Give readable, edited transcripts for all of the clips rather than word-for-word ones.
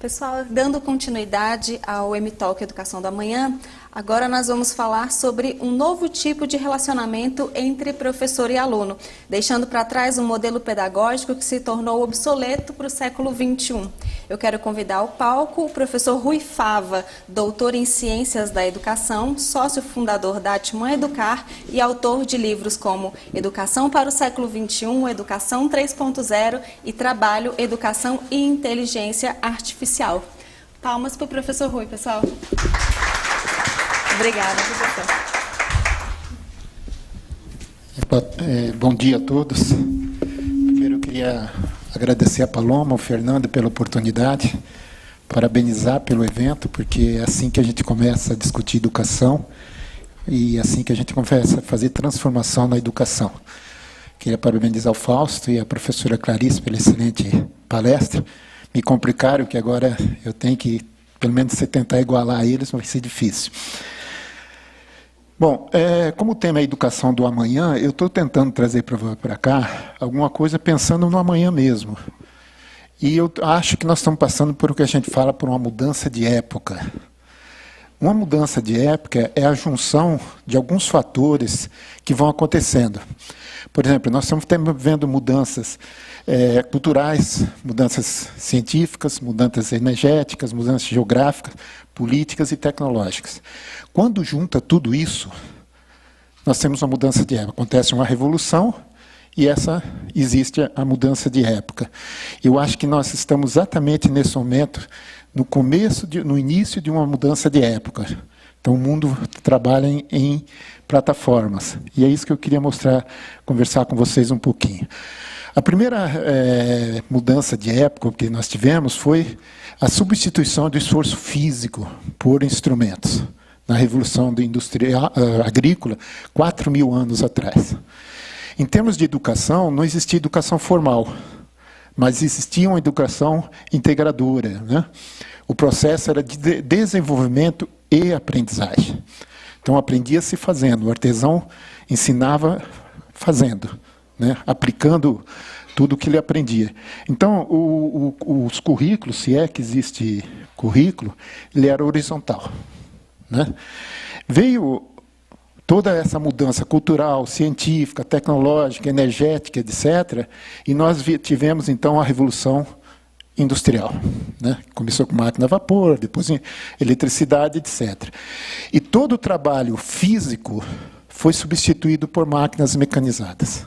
Pessoal, dando continuidade ao M-Talk Educação do Amanhã, agora nós vamos falar sobre um novo tipo de relacionamento entre professor e aluno, deixando para trás um modelo pedagógico que se tornou obsoleto para o século XXI. Eu quero convidar ao palco o professor Rui Fava, doutor em Ciências da Educação, sócio fundador da Atman Educar e autor de livros como Educação para o século XXI, Educação 3.0 e Trabalho, Educação e Inteligência Artificial. Palmas para o professor Rui, pessoal. Obrigada, professor. Bom dia a todos. Primeiro eu queria agradecer a Paloma, ao Fernando pela oportunidade, parabenizar pelo evento, porque é assim que a gente começa a discutir educação e assim que a gente começa a fazer transformação na educação. Queria parabenizar o Fausto e a professora Clarice pela excelente palestra. Me complicaram que agora eu tenho que, pelo menos, tentar igualar eles, vai ser difícil. Bom, como o tema é educação do amanhã, eu estou tentando trazer para cá alguma coisa pensando no amanhã mesmo. E eu acho que nós estamos passando por o que a gente fala por uma mudança de época. Uma mudança de época é a junção de alguns fatores que vão acontecendo. Por exemplo, nós estamos vendo mudanças culturais, mudanças científicas, mudanças energéticas, mudanças geográficas, políticas e tecnológicas. Quando junta tudo isso, nós temos uma mudança de época. Acontece uma revolução e existe a mudança de época. Eu acho que nós estamos exatamente nesse momento, no início de uma mudança de época. Então, o mundo trabalha em plataformas. E é isso que eu queria conversar com vocês um pouquinho. A primeira mudança de época que nós tivemos foi a substituição do esforço físico por instrumentos, na Revolução Agrícola, 4.000 anos atrás. Em termos de educação, não existia educação formal, mas existia uma educação integradora, né? O processo era de desenvolvimento e aprendizagem. Então, aprendia-se fazendo, o artesão ensinava fazendo, né? Aplicando tudo o que ele aprendia. Então, os currículos, se é que existe currículo, ele era horizontal, né? Veio toda essa mudança cultural, científica, tecnológica, energética, etc., e nós tivemos, então, a Revolução Industrial, né? Começou com máquina a vapor, depois eletricidade, etc. E todo o trabalho físico foi substituído por máquinas mecanizadas,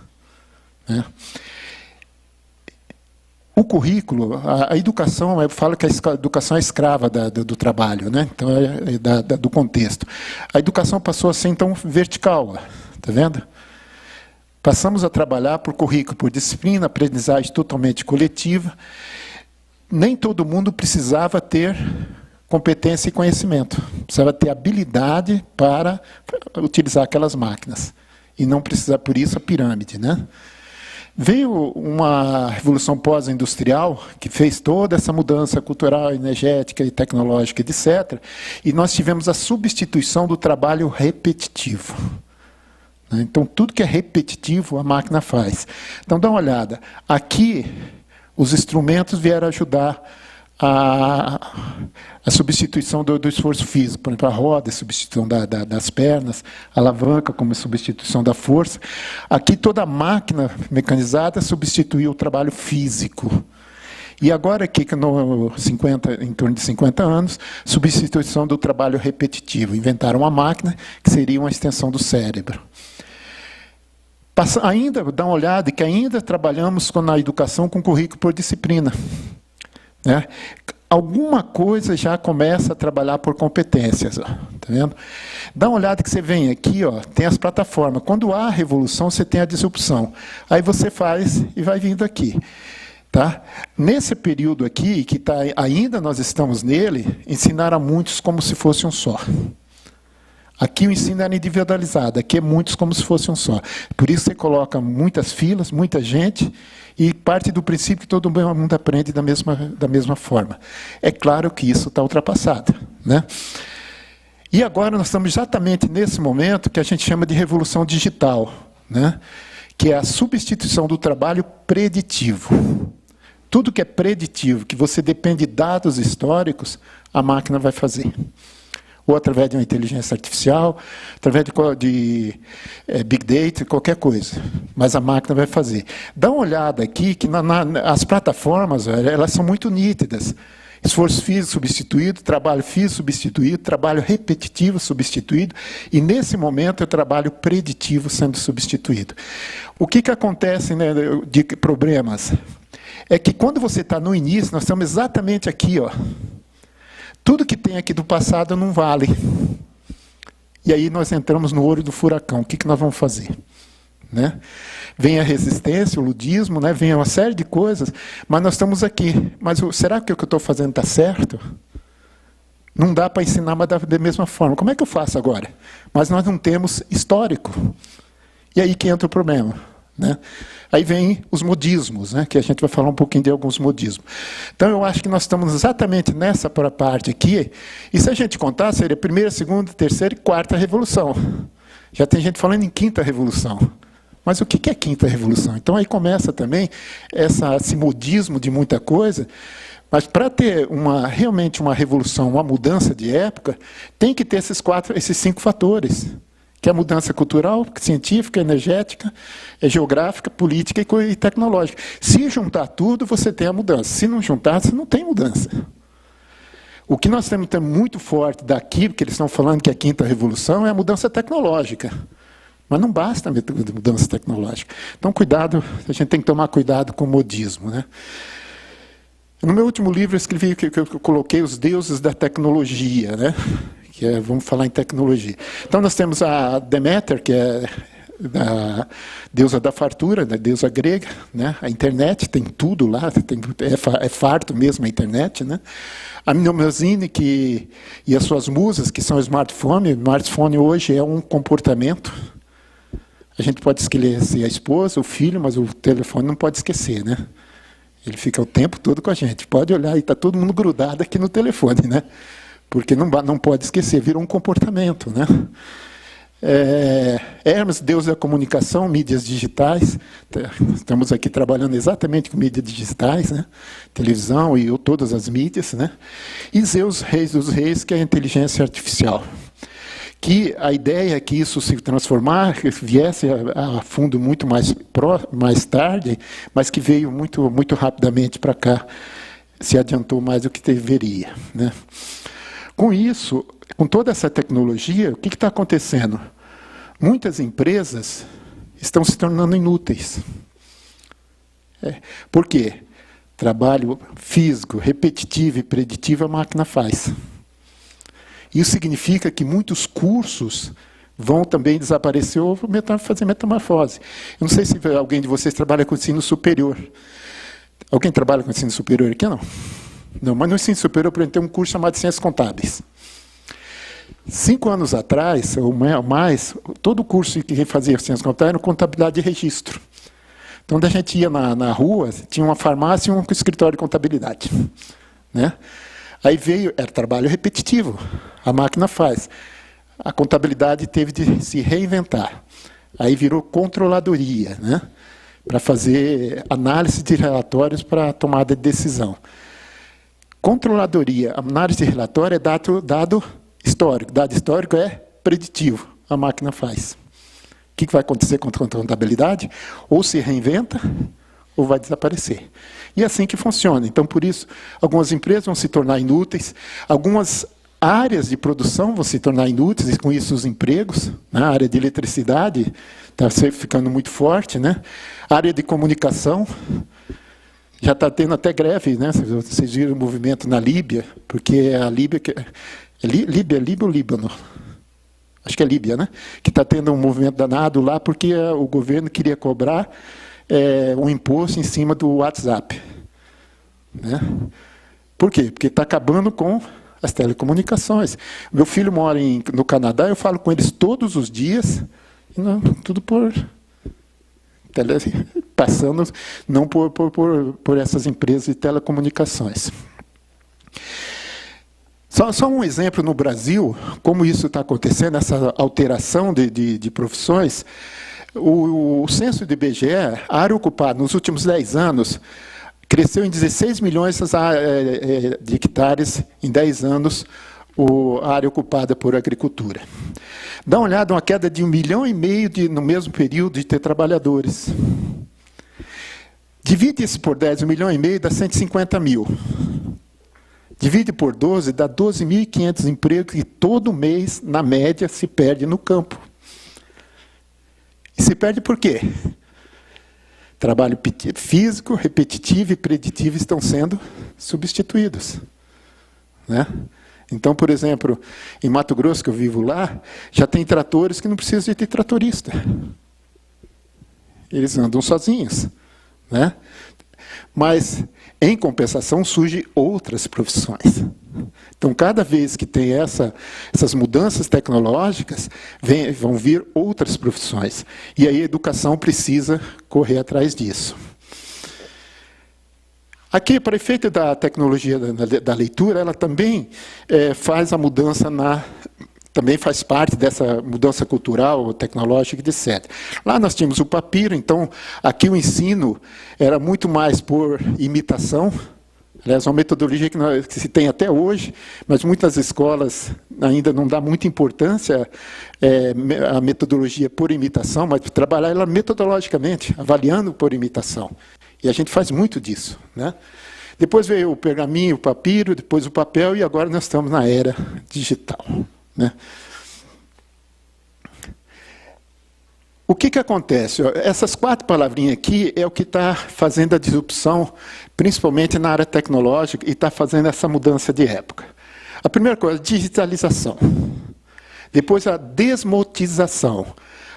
né? O currículo, a educação, eu falo que a educação é escrava do trabalho, né? Então, do contexto. A educação passou a ser, então, vertical, está vendo? Passamos a trabalhar por currículo, por disciplina, aprendizagem totalmente coletiva. Nem todo mundo precisava ter competência e conhecimento. Precisava ter habilidade para utilizar aquelas máquinas. E não precisar, por isso, a pirâmide, né? Veio uma revolução pós-industrial que fez toda essa mudança cultural, energética e tecnológica, etc. E nós tivemos a substituição do trabalho repetitivo. Então, tudo que é repetitivo, a máquina faz. Então, dá uma olhada. Aqui, os instrumentos vieram ajudar a substituição do esforço físico. Por exemplo, a roda, a substituição das pernas, a alavanca como substituição da força. Aqui toda a máquina mecanizada substituiu o trabalho físico. E agora aqui, em torno de 50 anos, substituição do trabalho repetitivo. Inventaram uma máquina que seria uma extensão do cérebro. Ainda, dá uma olhada, que ainda trabalhamos na educação com currículo por disciplina, né? Alguma coisa já começa a trabalhar por competências, tá vendo? Dá uma olhada que você vem aqui, ó, tem as plataformas. Quando há a revolução, você tem a disrupção. Aí você faz e vai vindo aqui. Tá? Nesse período aqui, que ainda nós estamos nele, ensinaram a muitos como se fosse um só. Aqui o ensino era individualizado, aqui é muitos como se fosse um só. Por isso você coloca muitas filas, muita gente, e parte do princípio que todo mundo aprende da mesma forma. É claro que isso está ultrapassado, né? E agora nós estamos exatamente nesse momento que a gente chama de revolução digital, né? Que é a substituição do trabalho preditivo. tudo que é preditivo, que você depende de dados históricos, a máquina vai fazer. Ou através de uma inteligência artificial, através de Big Data, qualquer coisa. Mas a máquina vai fazer. Dá uma olhada aqui, que as plataformas, elas são muito nítidas. Esforço físico substituído, trabalho físico substituído, trabalho repetitivo substituído, e nesse momento o trabalho preditivo sendo substituído. O que acontece, né, de problemas? É que quando você está no início, nós estamos exatamente aqui, ó. Tudo que tem aqui do passado não vale. E aí nós entramos no olho do furacão. O que nós vamos fazer? Né? Vem a resistência, o ludismo, né? Vem uma série de coisas, mas nós estamos aqui. Mas será que o que eu estou fazendo está certo? Não dá para ensinar mais da mesma forma. Como é que eu faço agora? Mas nós não temos histórico. E aí que entra o problema. Né? Aí vem os modismos, né? Que a gente vai falar um pouquinho de alguns modismos. Então, eu acho que nós estamos exatamente nessa parte aqui, e se a gente contar, seria a primeira, segunda, terceira e quarta revolução. Já tem gente falando em quinta revolução. Mas o que é quinta revolução? Então, aí começa também esse modismo de muita coisa, mas para ter realmente uma revolução, uma mudança de época, tem que ter esses 5 fatores. Que é a mudança cultural, científica, energética, geográfica, política e tecnológica. Se juntar tudo, você tem a mudança. Se não juntar, você não tem mudança. O que nós temos muito forte daqui, porque eles estão falando que é a quinta revolução, é a mudança tecnológica. Mas não basta a mudança tecnológica. Então, cuidado, a gente tem que tomar cuidado com o modismo. Né? No meu último livro, eu escrevi que eu coloquei os deuses da tecnologia, né? Vamos falar em tecnologia. Então, nós temos a Deméter, que é a deusa da fartura, a deusa grega, né? A internet, tem tudo lá, é farto mesmo a internet. Né? A Mnemosyne, e as suas musas, que são o smartphone. O smartphone hoje é um comportamento. A gente pode escolher a esposa, o filho, mas o telefone não pode esquecer. Né? Ele fica o tempo todo com a gente. Pode olhar, e está todo mundo grudado aqui no telefone. Né? Porque não pode esquecer, virou um comportamento. Né? Hermes, deus da comunicação, mídias digitais. Estamos aqui trabalhando exatamente com mídias digitais, né? Televisão e todas as mídias. Né? E Zeus, reis dos reis, que é a inteligência artificial. Que a ideia é que isso se transformar, que viesse a fundo muito mais tarde, mas que veio muito, muito rapidamente para cá, se adiantou mais do que deveria. Né? Com isso, com toda essa tecnologia, o que está acontecendo? Muitas empresas estão se tornando inúteis. Por quê? Trabalho físico, repetitivo e preditivo a máquina faz. Isso significa que muitos cursos vão também desaparecer ou fazer metamorfose. Eu não sei se alguém de vocês trabalha com ensino superior. Alguém trabalha com ensino superior aqui? Não. Não, mas no ensino superior, por exemplo, tem um curso chamado Ciências Contábeis. 5 anos atrás, ou mais, todo curso que fazia Ciências Contábeis era contabilidade de registro. Então, quando a gente ia na rua, tinha uma farmácia e um escritório de contabilidade. Né? Aí era trabalho repetitivo, a máquina faz. A contabilidade teve de se reinventar. Aí virou controladoria, né? Para fazer análise de relatórios para tomada de decisão. Controladoria, análise de relatório é dado histórico. Dado histórico é preditivo, a máquina faz. O que vai acontecer com a contabilidade? Ou se reinventa, ou vai desaparecer. E é assim que funciona. Então, por isso, algumas empresas vão se tornar inúteis, algumas áreas de produção vão se tornar inúteis, e com isso os empregos. Né? A área de eletricidade está ficando muito forte. Né? A área de comunicação já está tendo até greve. Né? Vocês viram o movimento na Líbia, porque a Líbia... Líbia ou Líbano? Acho que é Líbia, né? Que está tendo um movimento danado lá, porque o governo queria cobrar um imposto em cima do WhatsApp. Né? Por quê? Porque está acabando com as telecomunicações. Meu filho mora no Canadá, eu falo com eles todos os dias, tudo passando, não por essas empresas de telecomunicações. Só um exemplo no Brasil, como isso está acontecendo, essa alteração de profissões. O censo do IBGE, a área ocupada nos últimos 10 anos, Cresceu em 16 milhões de hectares em 10 anos a área ocupada por agricultura. Dá uma olhada, uma queda de 1,5 milhão no mesmo período de ter trabalhadores. Divide isso por 10, 1,5 milhão dá 150 mil. Divide por 12, dá 12.500 empregos que todo mês, na média, se perde no campo. E se perde por quê? Trabalho físico, repetitivo e preditivo estão sendo substituídos. Né? Então, por exemplo, em Mato Grosso, que eu vivo lá, já tem tratores que não precisam de ter tratorista. Eles andam sozinhos. Né? Mas, em compensação, surgem outras profissões. Então, cada vez que tem essas mudanças tecnológicas, vão vir outras profissões. E aí a educação precisa correr atrás disso. Aqui, para efeito da tecnologia da leitura, ela também faz a mudança também faz parte dessa mudança cultural, tecnológica, etc. Lá nós tínhamos o papiro, então aqui o ensino era muito mais por imitação. Aliás, é uma metodologia que se tem até hoje, mas muitas escolas ainda não dá muita importância à metodologia por imitação, mas trabalhar ela metodologicamente, avaliando por imitação. E a gente faz muito disso. Né? Depois veio o pergaminho, o papiro, depois o papel, e agora nós estamos na era digital. Né? O que acontece? Essas 4 palavrinhas aqui é o que está fazendo a disrupção, principalmente na área tecnológica, e está fazendo essa mudança de época. A primeira coisa, digitalização. Depois a desmotização,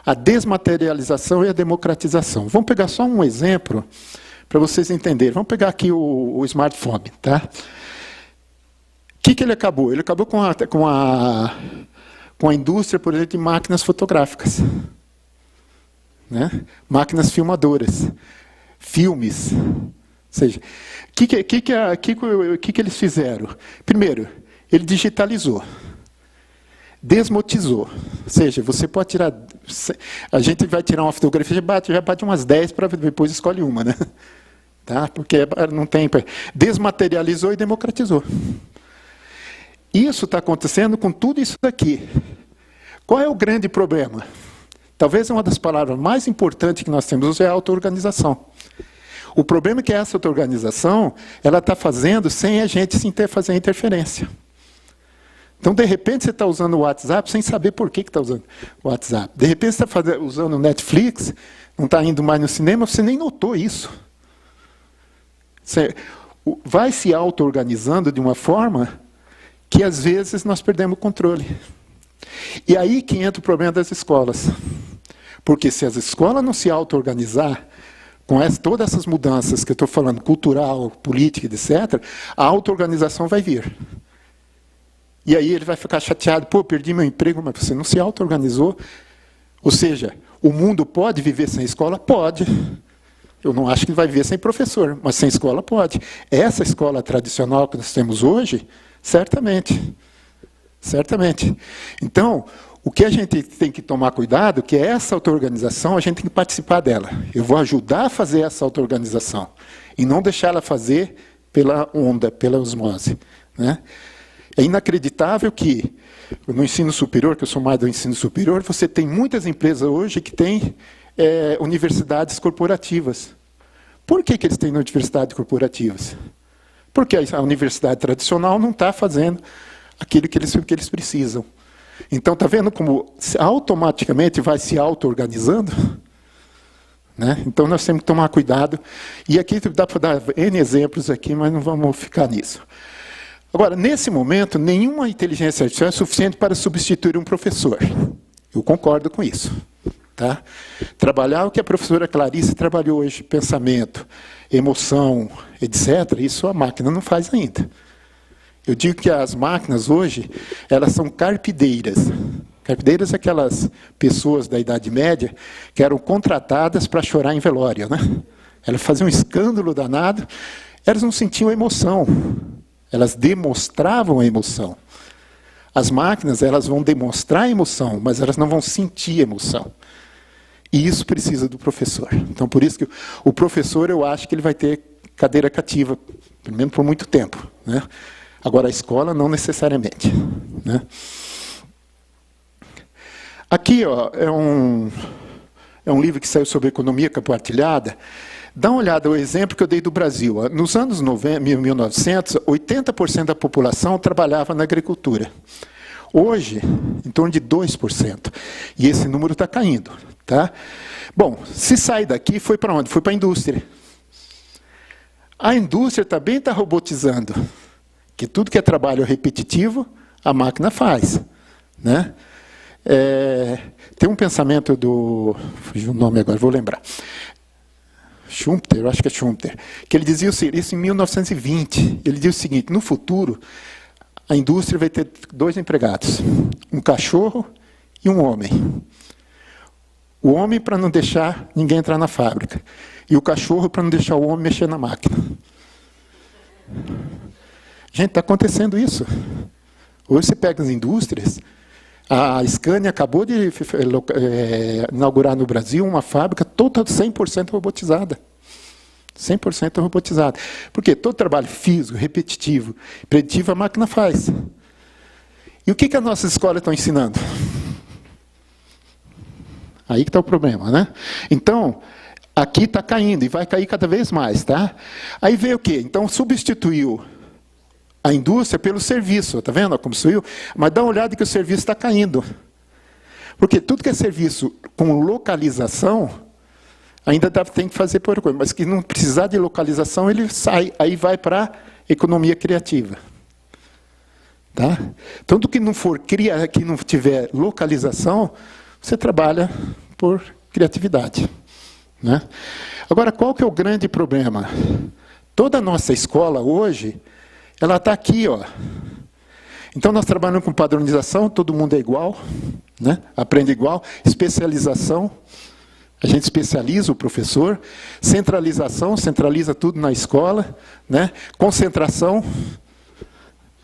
a desmaterialização e a democratização. Vamos pegar só um exemplo para vocês entenderem. Vamos pegar aqui o smartphone. Tá? O que ele acabou? Ele acabou com a indústria, por exemplo, de máquinas fotográficas. Né? Máquinas filmadoras, filmes. Ou seja, o que eles fizeram? Primeiro, ele digitalizou, desmotizou. Ou seja, você pode tirar... A gente vai tirar uma fotografia, já bate umas 10 para depois escolhe uma. Né? Tá? Porque não tem... Desmaterializou e democratizou. Isso está acontecendo com tudo isso daqui. Qual é o grande problema? Talvez uma das palavras mais importantes que nós temos hoje é a auto-organização. O problema é que essa auto-organização, ela está fazendo sem a gente fazer interferência. Então, de repente, você está usando o WhatsApp sem saber por que está usando o WhatsApp. De repente, você está usando o Netflix, não está indo mais no cinema, você nem notou isso. Você vai se auto-organizando de uma forma que, às vezes, nós perdemos o controle. E aí que entra o problema das escolas. Porque se as escolas não se auto-organizar, com todas essas mudanças que eu estou falando, cultural, política, etc., a auto-organização vai vir. E aí ele vai ficar chateado, pô, perdi meu emprego, mas você não se auto-organizou. Ou seja, o mundo pode viver sem escola? Pode. Eu não acho que vai viver sem professor, mas sem escola pode. Essa escola tradicional que nós temos hoje, certamente. Certamente. Então, o que a gente tem que tomar cuidado, que é essa auto-organização, a gente tem que participar dela. Eu vou ajudar a fazer essa auto-organização, e não deixar ela fazer pela onda, pela osmose. Né? É inacreditável que, no ensino superior, que eu sou mais do ensino superior, você tem muitas empresas hoje que têm universidades corporativas. Por que eles têm universidades corporativas? Porque a universidade tradicional não está fazendo aquilo que eles precisam. Então, está vendo como automaticamente vai se auto-organizando? Né? Então, nós temos que tomar cuidado. E aqui dá para dar N exemplos aqui, mas não vamos ficar nisso. Agora, nesse momento, nenhuma inteligência artificial é suficiente para substituir um professor. Eu concordo com isso. Tá? Trabalhar o que a professora Clarice trabalhou hoje, pensamento, emoção, etc., isso a máquina não faz ainda. Eu digo que as máquinas hoje, elas são carpideiras. Carpideiras são aquelas pessoas da Idade Média que eram contratadas para chorar em velório. Né? Elas faziam um escândalo danado, elas não sentiam emoção. Elas demonstravam a emoção. As máquinas, elas vão demonstrar a emoção, mas elas não vão sentir emoção. E isso precisa do professor. Então, por isso que o professor, eu acho que ele vai ter cadeira cativa, pelo menos por muito tempo, né? Agora, a escola, não necessariamente, né? Aqui, ó, é um livro que saiu sobre economia compartilhada. Dá uma olhada no exemplo que eu dei do Brasil. Nos anos 1900, 80% da população trabalhava na agricultura. Hoje, em torno de 2%. E esse número está caindo. Tá? Bom, se sai daqui, foi para onde? Foi para a indústria. A indústria também está robotizando. Que tudo que é trabalho repetitivo, a máquina faz. Né? Tem um pensamento do... fugiu o nome agora, vou lembrar. Schumpeter, eu acho que é Schumpeter, que ele dizia isso em 1920. Ele dizia o seguinte: no futuro, a indústria vai ter 2 empregados, um cachorro e um homem. O homem para não deixar ninguém entrar na fábrica, e o cachorro para não deixar o homem mexer na máquina. Gente, está acontecendo isso. Hoje você pega as indústrias, a Scania acabou de inaugurar no Brasil uma fábrica toda 100% robotizada. 100% robotizada. Por quê? Todo trabalho físico, repetitivo, preditivo, a máquina faz. E o que as nossas escolas estão ensinando? Aí que está o problema, né? Então, aqui está caindo e vai cair cada vez mais, tá? Aí veio o quê? Então, substituiu a indústria pelo serviço, está vendo como subiu? Mas dá uma olhada que o serviço está caindo. Porque tudo que é serviço com localização, ainda tem que fazer por coisa, mas que não precisar de localização, ele sai, aí vai para a economia criativa. Tá? Tudo que não for que não tiver localização, você trabalha por criatividade. Né? Agora, qual que é o grande problema? Toda a nossa escola hoje, ela está aqui, ó. Então, nós trabalhamos com padronização, todo mundo é igual, né? Aprende igual, especialização, a gente especializa o professor, centralização, centraliza tudo na escola, né? Concentração,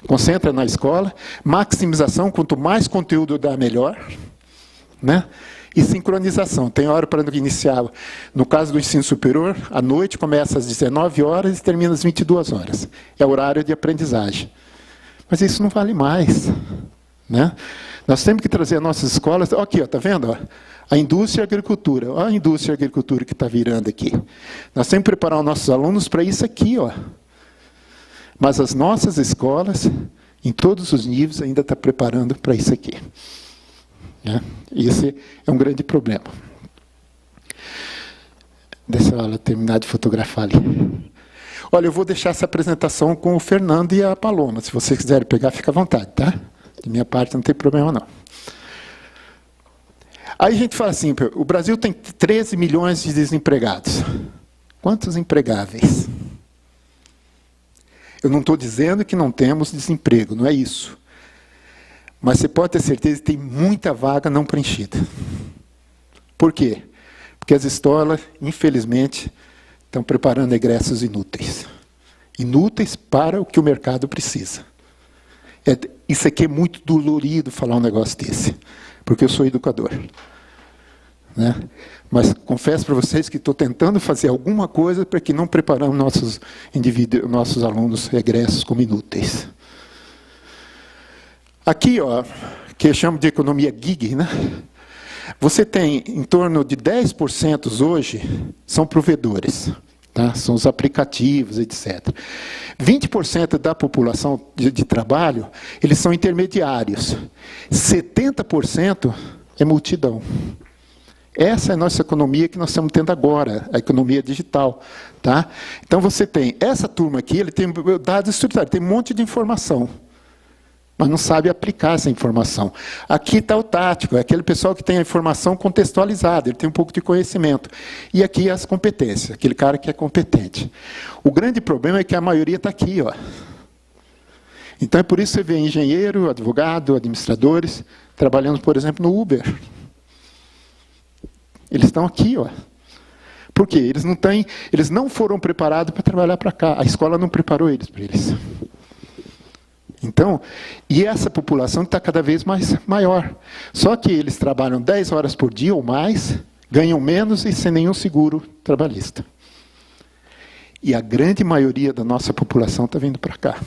concentra na escola, maximização, quanto mais conteúdo dá, melhor, né? E sincronização, tem hora para iniciar, no caso do ensino superior, à noite começa às 19 horas e termina às 22 horas. É o horário de aprendizagem. Mas isso não vale mais. Né? Nós temos que trazer as nossas escolas... Aqui, está vendo? Ó, a indústria e a agricultura. Olha a indústria e a agricultura que está virando aqui. Nós temos que preparar os nossos alunos para isso aqui. Ó. Mas as nossas escolas, em todos os níveis, ainda estão preparando para isso aqui. Esse é um grande problema. Deixa eu terminar de fotografar ali. Olha, eu vou deixar essa apresentação com o Fernando e a Paloma. Se vocês quiserem pegar, fica à vontade, tá? De minha parte, não tem problema, não. Aí a gente fala assim, o Brasil tem 13 milhões de desempregados. Quantos empregáveis? Eu não estou dizendo que não temos desemprego, não é isso. Mas você pode ter certeza que tem muita vaga não preenchida. Por quê? Porque as escolas, infelizmente, estão preparando egressos inúteis. Inúteis para o que o mercado precisa. Isso aqui é muito dolorido falar um negócio desse, porque eu sou educador. Né? Mas confesso para vocês que estou tentando fazer alguma coisa para que não preparamos nossos alunos egressos como inúteis. Aqui, ó, que eu chamo de economia gig, né? Você tem em torno de 10% hoje são provedores, tá? São os aplicativos, etc. 20% da população de trabalho, eles são intermediários. 70% é multidão. Essa é a nossa economia que nós estamos tendo agora, a economia digital. Tá? Então, você tem essa turma aqui, ele tem dados estruturados, tem um monte de informação. Mas não sabe aplicar essa informação. Aqui está o tático, é aquele pessoal que tem a informação contextualizada, ele tem um pouco de conhecimento. E aqui as competências, aquele cara que é competente. O grande problema é que a maioria está aqui. Ó. Então é por isso que você vê engenheiro, advogado, administradores, trabalhando, por exemplo, no Uber. Eles estão aqui. Ó. Por quê? Eles não foram preparados para trabalhar para cá. A escola não preparou eles para eles. Então, e essa população está cada vez maior. Só que eles trabalham 10 horas por dia ou mais, ganham menos e sem nenhum seguro trabalhista. E a grande maioria da nossa população está vindo para cá.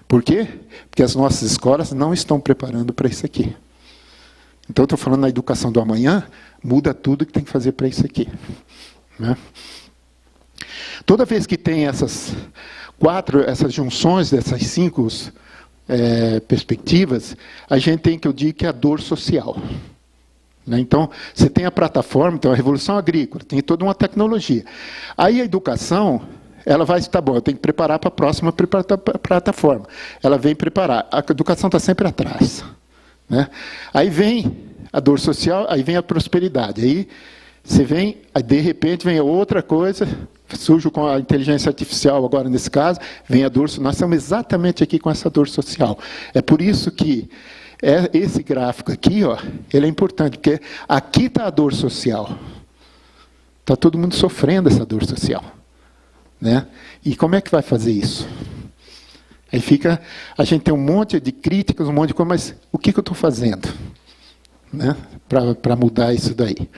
Por quê? Porque as nossas escolas não estão preparando para isso aqui. Então, estou falando na educação do amanhã, muda tudo que tem que fazer para isso aqui. Né? Toda vez que tem essas junções dessas 5 perspectivas, a gente tem que eu digo que é a dor social. Né? Então, você tem a plataforma, então a revolução agrícola, tem toda uma tecnologia. Aí a educação, ela vai estar bom, eu tenho que preparar para a próxima plataforma. Ela vem preparar. A educação está sempre atrás. Né? Aí vem a dor social, aí vem a prosperidade. Aí você vem, aí de repente vem outra coisa, surge com a inteligência artificial agora nesse caso, vem a dor social. Nós estamos exatamente aqui com essa dor social. É por isso que esse gráfico aqui, ó, ele é importante, porque aqui está a dor social. Está todo mundo sofrendo essa dor social. Né? E como é que vai fazer isso? Aí fica, a gente tem um monte de críticas, um monte de coisa, mas o que eu estou fazendo? Né? Para mudar isso daí.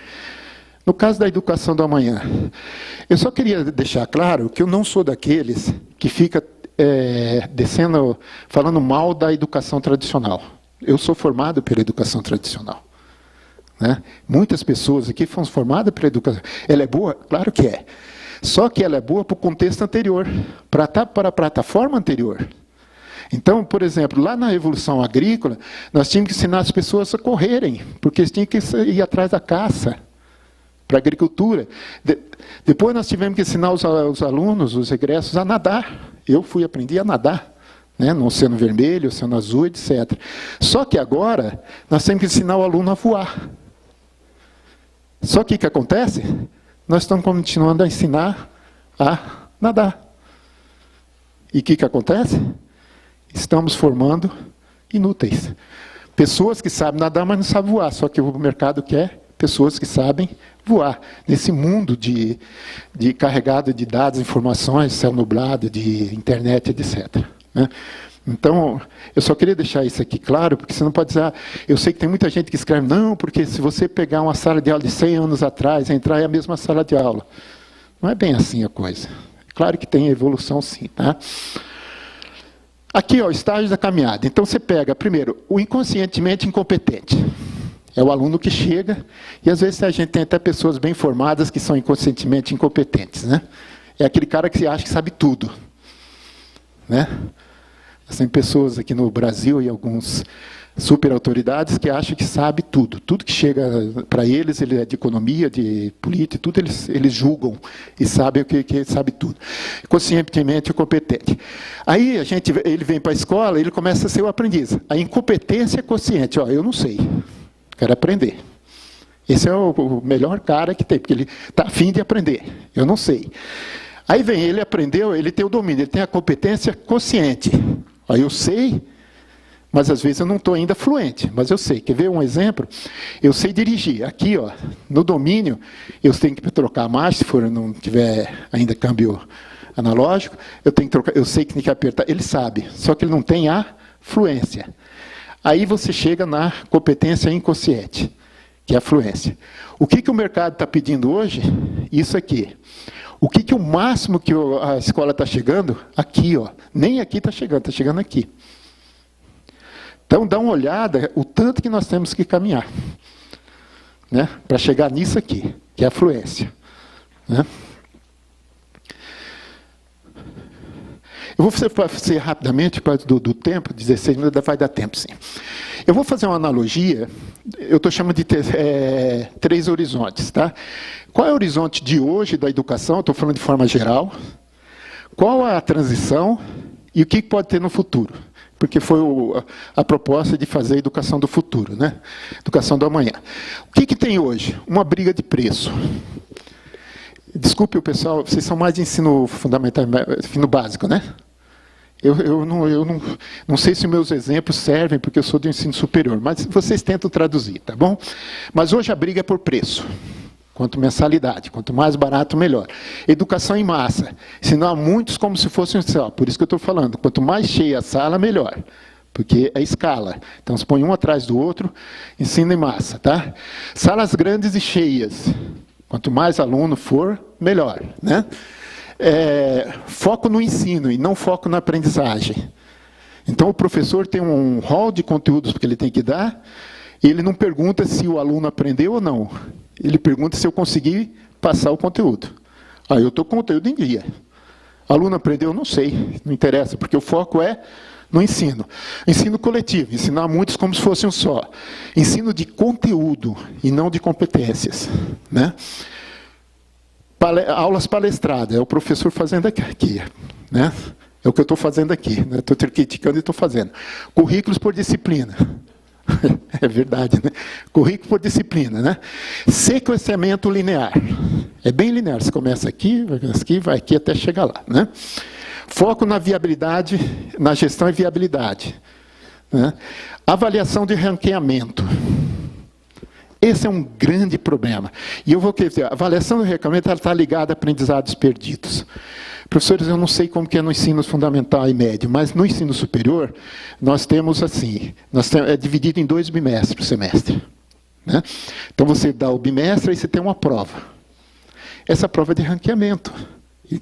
No caso da educação do amanhã, eu só queria deixar claro que eu não sou daqueles que fica falando mal da educação tradicional. Eu sou formado pela educação tradicional. Né? Muitas pessoas aqui foram formadas pela educação. Ela é boa? Claro que é. Só que ela é boa para o contexto anterior, para a plataforma anterior. Então, por exemplo, lá na Revolução Agrícola, nós tínhamos que ensinar as pessoas a correrem, porque eles tinham que ir atrás da caça, para a agricultura. Depois nós tivemos que ensinar os alunos, os egressos, a nadar. Eu aprendi a nadar, né, no Oceano Vermelho, Oceano Azul, etc. Só que agora, nós temos que ensinar o aluno a voar. Só que o que acontece? Nós estamos continuando a ensinar a nadar. E o que acontece? Estamos formando inúteis. Pessoas que sabem nadar, mas não sabem voar. Só que o mercado quer pessoas que sabem voar. Nesse mundo de carregado de dados, informações, céu nublado, de internet, etc. Né? Então, eu só queria deixar isso aqui claro, porque você não pode dizer, eu sei que tem muita gente que escreve, não, porque se você pegar uma sala de aula de 100 anos atrás, entrar é a mesma sala de aula. Não é bem assim a coisa. Claro que tem evolução sim. Tá? Aqui, ó, estágio da caminhada. Então, você pega, primeiro, o inconscientemente incompetente. É o aluno que chega, e às vezes a gente tem até pessoas bem formadas que são inconscientemente incompetentes. Né? É aquele cara que acha que sabe tudo. Né? Tem pessoas aqui no Brasil e alguns superautoridades que acham que sabe tudo. Tudo que chega para eles, ele é de economia, de política, tudo eles julgam e sabem que sabe tudo. Conscientemente competente. Aí ele vem para a escola e ele começa a ser o aprendiz. A incompetência é consciente. Ó, eu não sei, quero aprender. Esse é o melhor cara que tem, porque ele está afim de aprender. Eu não sei. Aí vem, ele aprendeu, ele tem o domínio, ele tem a competência consciente. Aí eu sei, mas às vezes eu não estou ainda fluente, mas eu sei. Quer ver um exemplo? Eu sei dirigir. Aqui, ó, no domínio, eu tenho que trocar a marcha, se for não tiver ainda câmbio analógico, eu tenho que trocar, eu sei que tem que apertar, ele sabe, só que ele não tem a fluência. Aí você chega na competência inconsciente, que é a fluência. O que o mercado está pedindo hoje? Isso aqui. O que o máximo que a escola está chegando? Aqui, ó. Nem aqui está chegando aqui. Então, dá uma olhada o tanto que nós temos que caminhar, né, para chegar nisso aqui, que é a fluência. Né? Eu vou fazer rapidamente, por causa do tempo, 16 minutos, vai dar tempo, sim. Eu vou fazer uma analogia, eu estou chamando de 3 horizontes. Tá? Qual é o horizonte de hoje da educação? Estou falando de forma geral. Qual é a transição e o que pode ter no futuro? Porque foi a proposta de fazer a educação do futuro, né? Educação do amanhã. O que tem hoje? Uma briga de preço. Desculpe o pessoal, vocês são mais de ensino fundamental, ensino básico, né? Eu não sei se meus exemplos servem, porque eu sou do ensino superior, mas vocês tentam traduzir, tá bom? Mas hoje a briga é por preço. Quanto mensalidade, quanto mais barato, melhor. Educação em massa. Ensinar muitos como se fosse um céu. Por isso que eu estou falando, quanto mais cheia a sala, melhor. Porque é escala. Então, se põe um atrás do outro, ensina em massa. Tá? Salas grandes e cheias. Quanto mais aluno for, melhor. Né? foco no ensino e não foco na aprendizagem. Então, o professor tem um rol de conteúdos que ele tem que dar, e ele não pergunta se o aluno aprendeu ou não. Ele pergunta se eu consegui passar o conteúdo. Eu estou com o conteúdo em dia. O aluno aprendeu? Não sei, não interessa, porque o foco é no ensino. Ensino coletivo, ensinar muitos como se fosse um só. Ensino de conteúdo e não de competências, né? Aulas palestradas, é o professor fazendo aqui, né? É o que eu estou fazendo aqui, né? Estou criticando e estou fazendo. Currículos por disciplina. É verdade, né? Currículo por disciplina, né? Sequenciamento linear. É bem linear, você começa aqui, vai aqui até chegar lá, né? Foco na viabilidade, na gestão e viabilidade, né? Avaliação de ranqueamento. Esse é um grande problema. E eu vou dizer, a avaliação do ranqueamento está ligada a aprendizados perdidos. Professores, eu não sei como que é no ensino fundamental e médio, mas no ensino superior, nós temos assim, é dividido em 2 bimestres por semestre, né? Então, você dá o bimestre e você tem uma prova. Essa prova é de ranqueamento,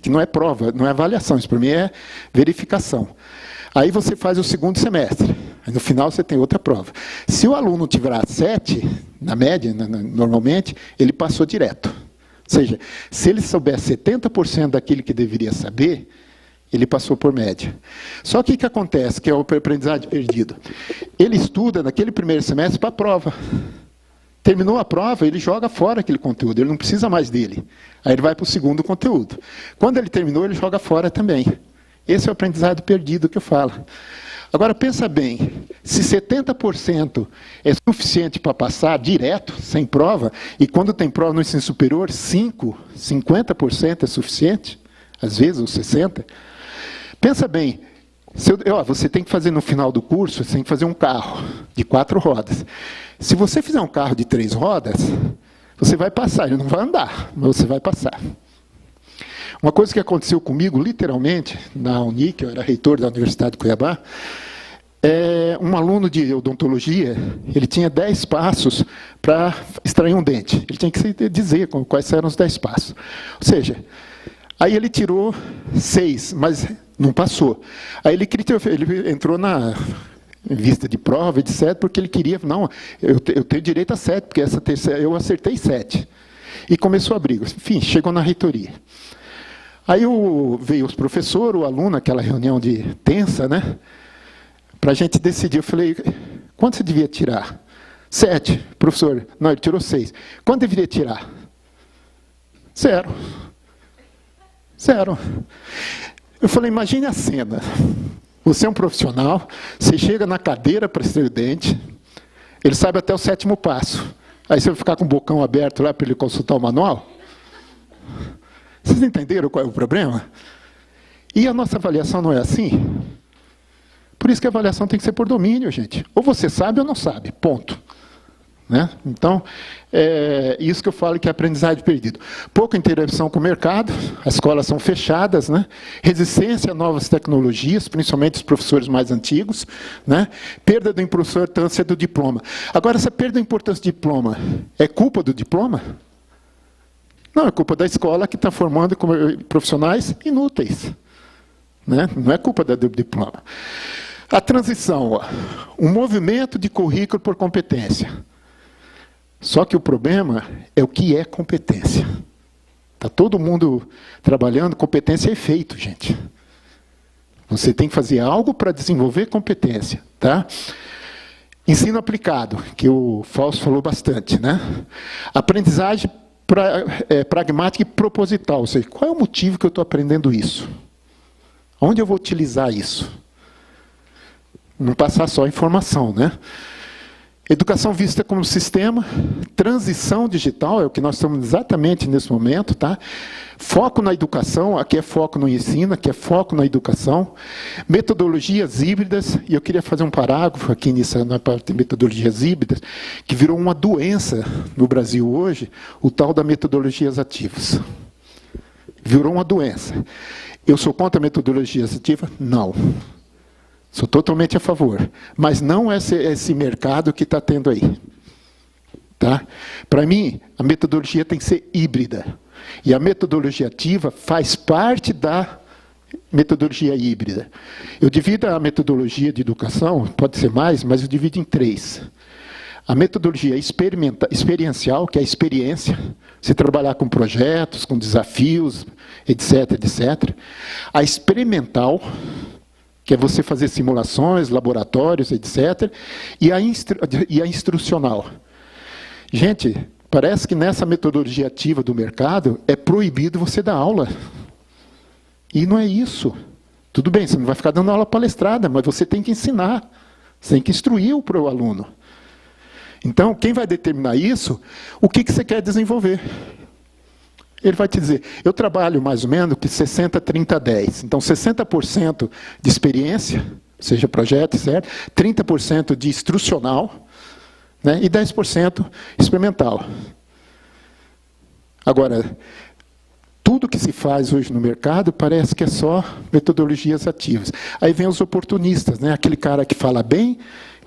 que não é prova, não é avaliação, isso para mim é verificação. Aí você faz o segundo semestre, aí no final você tem outra prova. Se o aluno tiver 7, na média, normalmente, ele passou direto. Ou seja, se ele souber 70% daquilo que deveria saber, ele passou por média. Só que o que acontece, que é o aprendizagem perdido? Ele estuda naquele primeiro semestre para a prova. Terminou a prova, ele joga fora aquele conteúdo, ele não precisa mais dele. Aí ele vai para o segundo conteúdo. Quando ele terminou, ele joga fora também. Esse é o aprendizado perdido que eu falo. Agora, pensa bem, se 70% é suficiente para passar direto, sem prova, e quando tem prova no ensino superior, 50% é suficiente, às vezes, ou 60%, pensa bem, você tem que fazer no final do curso, você tem que fazer um carro de 4 rodas. Se você fizer um carro de 3 rodas, você vai passar, ele não vai andar, mas você vai passar. Uma coisa que aconteceu comigo, literalmente, na Unic, eu era reitor da Universidade de Cuiabá, um aluno de odontologia, ele tinha 10 passos para extrair um dente. Ele tinha que dizer quais eram os 10 passos. Ou seja, aí ele tirou 6, mas não passou. Aí ele entrou na vista de prova, etc., porque ele queria, não, eu tenho direito a 7, porque eu acertei 7. E começou a briga. Enfim, chegou na reitoria. Aí veio os professores, o aluno, aquela reunião tensa, né? Para a gente decidir. Eu falei, quanto você devia tirar? 7. Professor, não, ele tirou 6. Quanto deveria tirar? 0. Eu falei, imagine a cena. Você é um profissional, você chega na cadeira para extrair o dente, ele sabe até o 7º passo. Aí você vai ficar com o bocão aberto lá para ele consultar o manual? Vocês entenderam qual é o problema? E a nossa avaliação não é assim? Por isso que a avaliação tem que ser por domínio, gente. Ou você sabe ou não sabe, ponto. Né? Então, é isso que eu falo que é aprendizagem perdida. Pouca interação com o mercado, as escolas são fechadas, né? Resistência a novas tecnologias, principalmente os professores mais antigos, né? Perda da importância do diploma. Agora, essa perda da importância do diploma é culpa do diploma? Não, é culpa da escola que está formando profissionais inúteis. Né? Não é culpa do diploma. A transição, um movimento de currículo por competência. Só que o problema é o que é competência. Está todo mundo trabalhando, competência é efeito, gente. Você tem que fazer algo para desenvolver competência. Tá? Ensino aplicado, que o Fausto falou bastante. Né? Aprendizagem pragmática e proposital. Ou seja, qual é o motivo que eu estou aprendendo isso? Onde eu vou utilizar isso? Não passar só informação, né? Educação vista como sistema, transição digital, é o que nós estamos exatamente nesse momento, tá? Foco na educação, aqui é foco no ensino, aqui é foco na educação. Metodologias híbridas, e eu queria fazer um parágrafo aqui na parte de metodologias híbridas, que virou uma doença no Brasil hoje, o tal da metodologias ativas. Virou uma doença. Eu sou contra a metodologia ativa? Não. Sou totalmente a favor. Mas não é esse mercado que está tendo aí. Tá? Para mim, a metodologia tem que ser híbrida. E a metodologia ativa faz parte da metodologia híbrida. Eu divido a metodologia de educação, pode ser mais, mas eu divido em 3. A metodologia experiencial, que é a experiência, você trabalhar com projetos, com desafios, etc, etc. A experimental, que é você fazer simulações, laboratórios, etc. E a instrucional. Gente, parece que nessa metodologia ativa do mercado é proibido você dar aula. E não é isso. Tudo bem, você não vai ficar dando aula palestrada, mas você tem que ensinar. Você tem que instruir o aluno. Então, quem vai determinar isso, o que você quer desenvolver? Ele vai te dizer, eu trabalho mais ou menos que 60, 30, 10. Então, 60% de experiência, seja projeto, certo? 30% de instrucional, né? E 10% experimental. Agora, tudo que se faz hoje no mercado parece que é só metodologias ativas. Aí vem os oportunistas, né? Aquele cara que fala bem,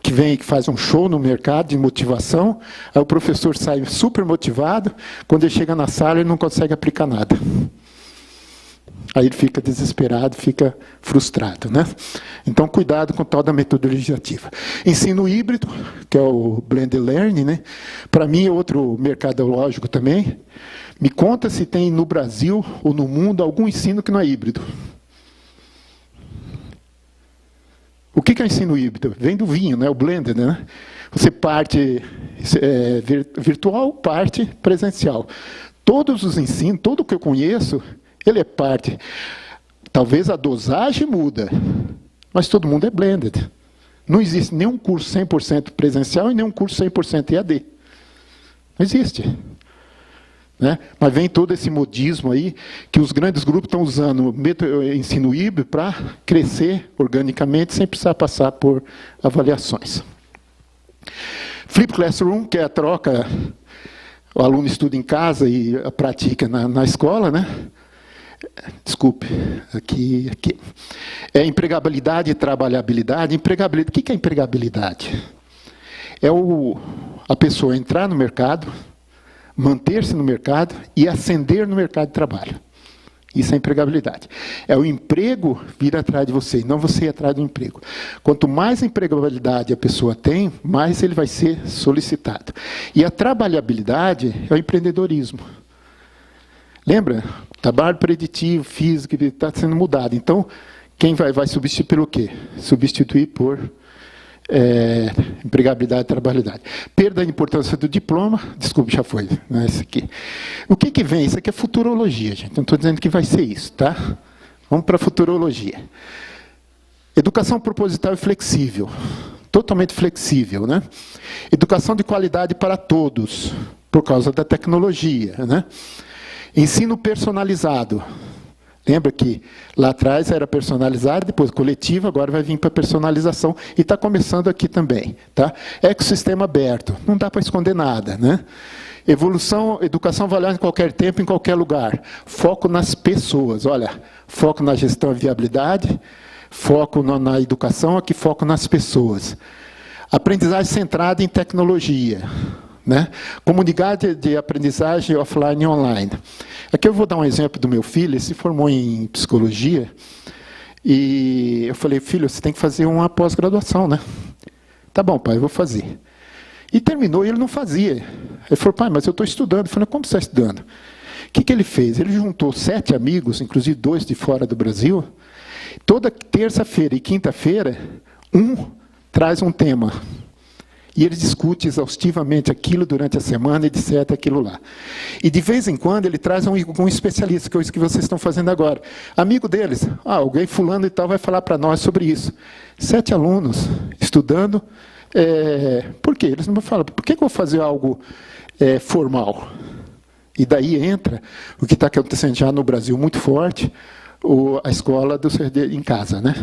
que vem e que faz um show no mercado de motivação, aí o professor sai super motivado, quando ele chega na sala ele não consegue aplicar nada. Aí ele fica desesperado, fica frustrado, né? Então, cuidado com toda a metodologia ativa. Ensino híbrido, que é o blended learning, né? Para mim é outro mercadológico também. Me conta se tem no Brasil ou no mundo algum ensino que não é híbrido. O que é o ensino híbrido? Vem do vinho, né? O blended, né? Você parte virtual, parte presencial. Todos os ensinos, tudo o que eu conheço, ele é parte. Talvez a dosagem muda, mas todo mundo é blended. Não existe nenhum curso 100% presencial e nenhum curso 100% EAD. Não existe. Né? Mas vem todo esse modismo aí, que os grandes grupos estão usando ensino híbrido para crescer organicamente, sem precisar passar por avaliações. Flip Classroom, que é a troca, o aluno estuda em casa e pratica na escola, né? Desculpe, aqui. É empregabilidade e trabalhabilidade. Empregabilidade, o que é empregabilidade? É a pessoa entrar no mercado, manter-se no mercado e ascender no mercado de trabalho. Isso é empregabilidade. É o emprego vir atrás de você, e não você ir atrás do emprego. Quanto mais empregabilidade a pessoa tem, mais ele vai ser solicitado. E a trabalhabilidade é o empreendedorismo. Lembra? Trabalho preditivo, físico, está sendo mudado. Então, quem vai substituir pelo quê? Substituir por empregabilidade e trabalhabilidade. Perda da importância do diploma, desculpe, já foi, não é isso aqui. O que vem? Isso aqui é futurologia, gente. Não estou dizendo que vai ser isso, tá? Vamos para a futurologia. Educação proposital e flexível. Totalmente flexível, né? Educação de qualidade para todos, por causa da tecnologia, né? Ensino personalizado. Lembra que lá atrás era personalizado, depois coletivo, agora vai vir para personalização. E está começando aqui também. Tá? Ecossistema aberto. Não dá para esconder nada. Né? Evolução, educação valiosa em qualquer tempo, em qualquer lugar. Foco nas pessoas. Olha, foco na gestão e viabilidade, foco na educação, aqui foco nas pessoas. Aprendizagem centrada em tecnologia. Né? Comunidade de aprendizagem offline e online. Aqui eu vou dar um exemplo do meu filho, ele se formou em psicologia, e eu falei, filho, você tem que fazer uma pós-graduação, né? Tá bom, pai, eu vou fazer. E terminou, e ele não fazia. Ele falou, pai, mas eu estou estudando. Eu falei, como você está estudando? O que ele fez? Ele juntou 7 amigos, inclusive 2 de fora do Brasil, toda terça-feira e quinta-feira, um traz um tema. E ele discute exaustivamente aquilo durante a semana, etc., aquilo lá. E de vez em quando ele traz um especialista, que é isso que vocês estão fazendo agora. Amigo deles, alguém fulano e tal vai falar para nós sobre isso. 7 alunos estudando. Por quê? Eles não falam, por que eu vou fazer algo formal? E daí entra o que está acontecendo já no Brasil muito forte, a escola em casa, né?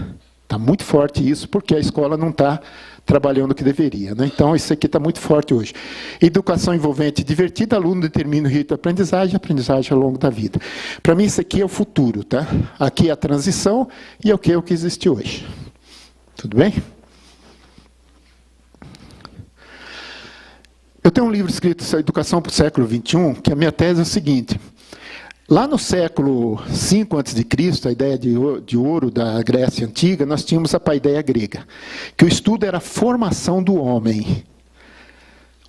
Está muito forte isso, porque a escola não está trabalhando o que deveria. Né? Então, isso aqui está muito forte hoje. Educação envolvente, divertida, aluno determina o ritmo de aprendizagem, aprendizagem ao longo da vida. Para mim, isso aqui é o futuro. Tá? Aqui é a transição e é o que existe hoje. Tudo bem? Eu tenho um livro escrito Educação para o século XXI, que a minha tese é o seguinte. Lá no século V a.C., a ideia de ouro da Grécia Antiga, nós tínhamos a paideia grega, que o estudo era a formação do homem.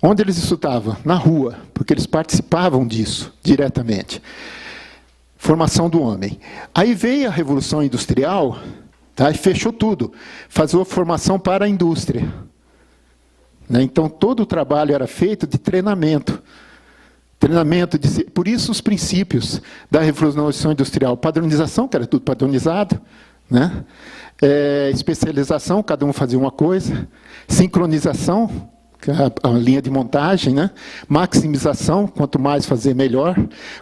Onde eles estudavam? Na rua, porque eles participavam disso diretamente. Formação do homem. Aí veio a Revolução Industrial, tá, e fechou tudo. Fazia a formação para a indústria. Né? Então, todo o trabalho era feito de treinamento. Por isso os princípios da Revolução Industrial. Padronização, que era tudo padronizado. Né? Especialização, cada um fazia uma coisa. Sincronização, a linha de montagem, né? Maximização, quanto mais fazer, melhor.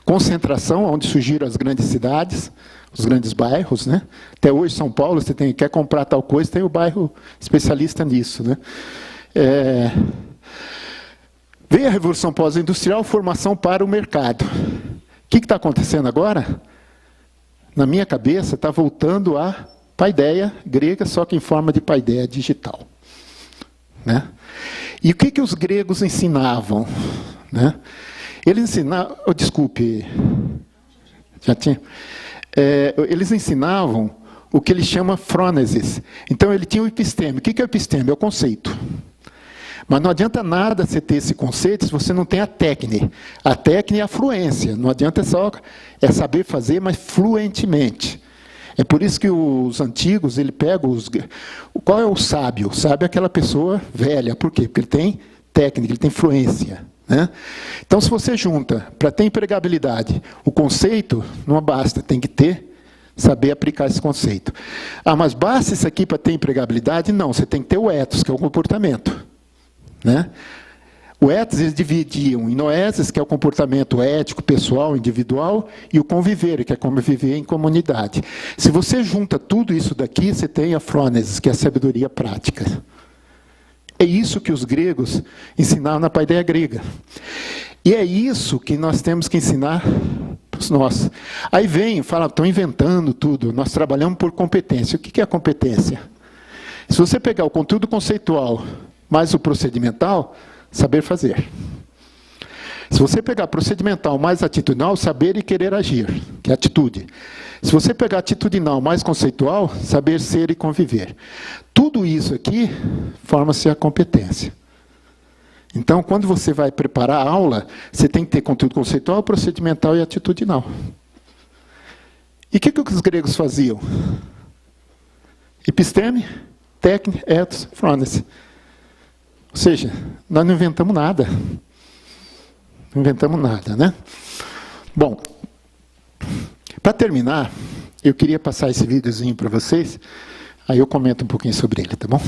Concentração, onde surgiram as grandes cidades, os grandes bairros. Né? Até hoje, São Paulo, você quer comprar tal coisa, tem o bairro especialista nisso. Né? Veio a Revolução Pós-Industrial, formação para o mercado. O que está acontecendo agora? Na minha cabeça, está voltando a paideia grega, só que em forma de paideia digital. Né? E o que os gregos ensinavam? Né? Eles ensinavam... Oh, desculpe. Já tinha... eles ensinavam o que ele chama frônesis. Então, ele tinha o episteme. O que é o episteme? É o conceito. Mas não adianta nada você ter esse conceito se você não tem a técnica. A técnica é a fluência. Não adianta só saber fazer, mas fluentemente. É por isso que os antigos, ele pega os... Qual é o sábio? O sábio é aquela pessoa velha. Por quê? Porque ele tem técnica, ele tem fluência. Né? Então, se você junta, para ter empregabilidade, o conceito, não basta, tem que saber aplicar esse conceito. Ah, mas basta isso aqui para ter empregabilidade? Não, você tem que ter o ethos, que é o comportamento. Né? O ethos eles dividiam em noesis, que é o comportamento ético, pessoal, individual, e o conviver, que é como viver em comunidade. Se você junta tudo isso daqui, você tem a frônesis, que é a sabedoria prática. É isso que os gregos ensinaram na paideia grega. E é isso que nós temos que ensinar para os nossos. Aí vem, fala, estão inventando tudo, nós trabalhamos por competência. O que é a competência? Se você pegar o conteúdo conceitual mais o procedimental, saber fazer. Se você pegar procedimental mais atitudinal, saber e querer agir, que é atitude. Se você pegar atitudinal mais conceitual, saber ser e conviver. Tudo isso aqui forma-se a competência. Então, quando você vai preparar a aula, você tem que ter conteúdo conceitual, procedimental e atitudinal. E o que os gregos faziam? Episteme, técnica, ethos, frônesis. Ou seja, nós não inventamos nada. Não inventamos nada, né? Bom, para terminar, eu queria passar esse videozinho para vocês, aí eu comento um pouquinho sobre ele, tá bom?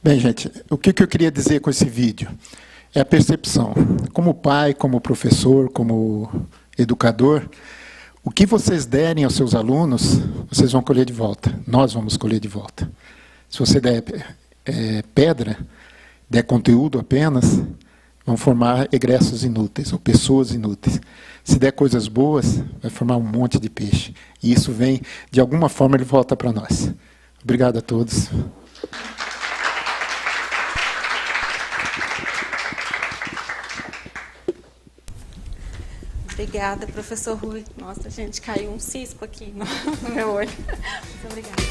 Bem, gente, o que eu queria dizer com esse vídeo? É a percepção. Como pai, como professor, como educador, o que vocês derem aos seus alunos, vocês vão colher de volta. Nós vamos colher de volta. Se você der pedra, der conteúdo apenas, vão formar egressos inúteis, ou pessoas inúteis. Se der coisas boas, vai formar um monte de peixe. E isso vem, de alguma forma, ele volta para nós. Obrigado a todos. Obrigada, professor Rui. Nossa, gente, caiu um cisco aqui no meu olho. Muito obrigada.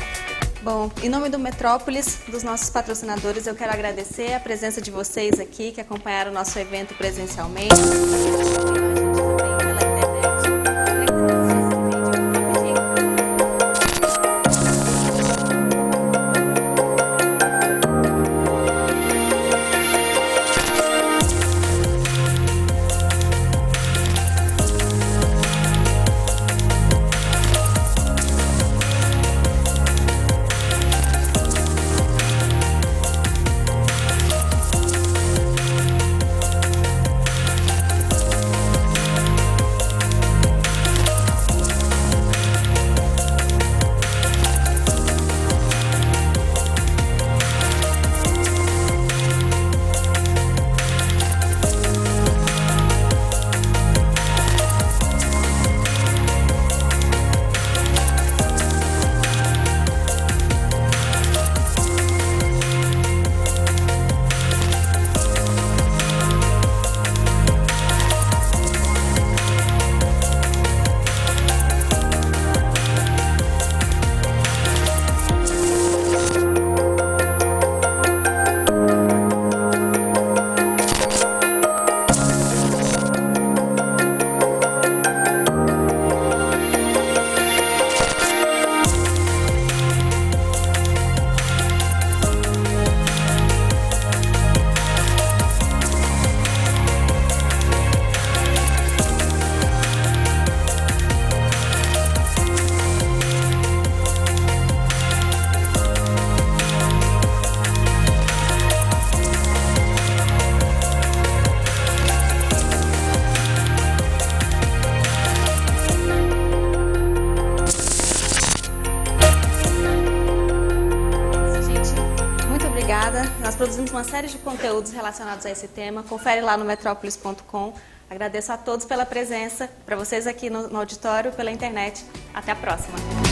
Bom, em nome do Metrópolis, dos nossos patrocinadores, eu quero agradecer a presença de vocês aqui, que acompanharam o nosso evento presencialmente. Nós produzimos uma série de conteúdos relacionados a esse tema. Confere lá no metrópolis.com. Agradeço a todos pela presença, para vocês aqui no auditório, pela internet. Até a próxima.